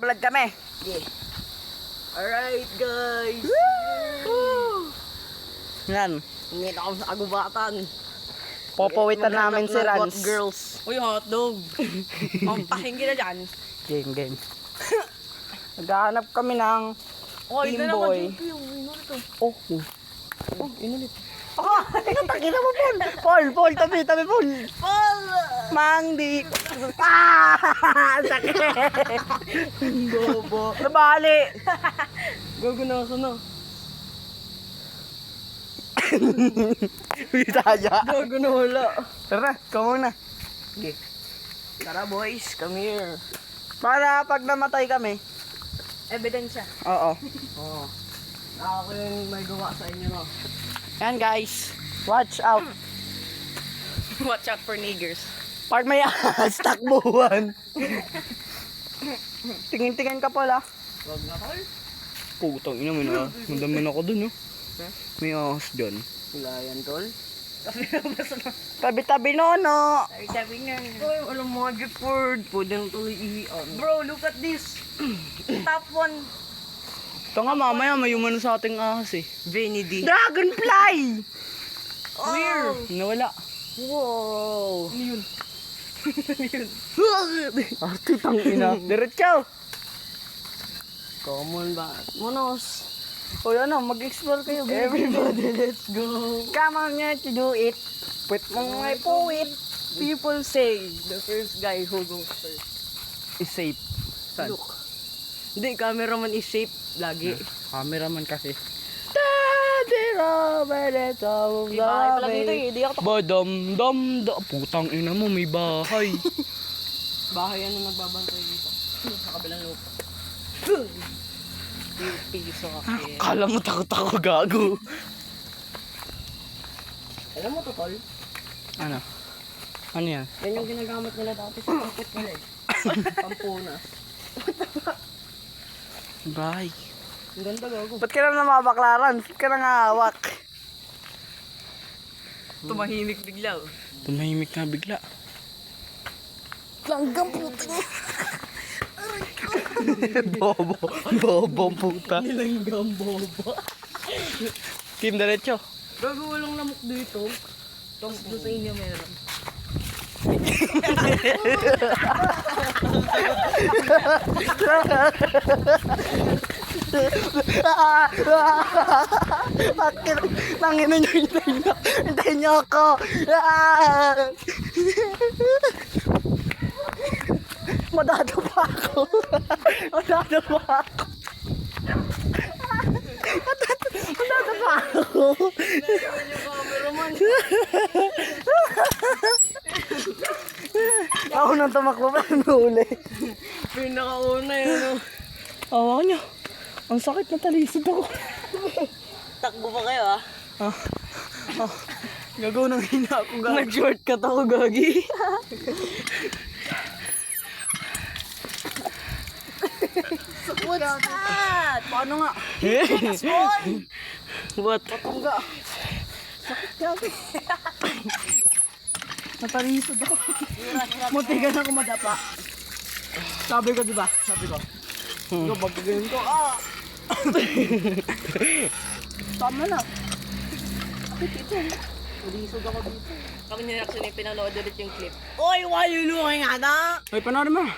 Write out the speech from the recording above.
Vlog kami. Yeah. Alright guys. Woo! Yan. Ngit ako sa agubatan. Popawitan namin si Maghanap ng Rans. hot girls. Uy, hotdog. Pakinggan na dyan. Game. Naghahanap kami ng Oy, Team dala ko boy. dito yung inulit to. Oh, inulit. Takina mo, Paul. Tabi, Paul. Paul! Mangdi. Sakit. Bobo. Nabali. Gaganasan na. Bitaya. Gaganala. Tara, ikaw muna. Okay. Tara boys, come here. Para pag namatay kami. Ebidensya. Oo. Oo. Ako yung may gawa sa inyo no. Yan guys. Watch out. Watch out for niggers. Pag may ahas, takbuhan. Tingin-tingin ka pala. Wag na Paul. Putang ina mo na. Mandamin ako dun, no? May ahas dyan. Wala yan tol. Kasi nabasa na. Tabi-tabi, no. Sabi nga. Uy, walang magic word. Pwede na tuloy i-on. Bro, look at this. Top 1. Ito nga mamaya may umano sa ating ahas eh. Vinny D. Dragonfly! Where? Nawala. Wow. Ano yun? Arte tang ina. Diretso. Common ba? Monos. O ano, mag-explore kayo. Everybody, let's go. Come on nga to do it. Pwet mong may puwit. People say the first guy who goes first. Is safe. Saan? Look. Hindi, cameraman is safe lagi. Cameraman kasi. Di Bahay pala dito eh. Di ako Badam-dam-da. Putang ina mo, may bahay. bahay ano nagbabantay dito. Sa kabilang lupa. Piso kasi. Kala mo takot ako gago. Alam mo to, tol? Ano? Ano yan? Yan yung ginagamit nila dati sa pangkit nila eh. Pampunas. Bahay. Ang ganda gago. Ba't ka na namabaklaran? Ba't ka na ngahawak? Tumahimik bigla oh. Tumahimik na bigla. Langgam puto niya. Bobo puta. Nilanggam bobo. Team diretso. Gago walang lamok dito. Tapos doon sa inyo meron. Bakit? Nangina nyo, hintayin nyo ako. Madadapa ako. Madadapa ako. Naiwan yung cameraman. Ako nang tumakbo pa nuli. Pinakauna yun ano. Awa nyo. Ang sakit na talisod ako. Takbo pa kayo ah. Gagaw nang hina ako gago. Nag-shortcut ako gagi. What's that? Paano nga? What? Patungga. Sakit gago. Natalisod ako. Munti ka na ako madapa. Sabi ko diba? Sabi ko. Ikaw pagkagayon ko. Tama na. Bakit ito? Natalisod ako dito. Kami ni Raxon yung pinanood ulit yung clip. Oy, why you looking at that? Ay, panoorin mo.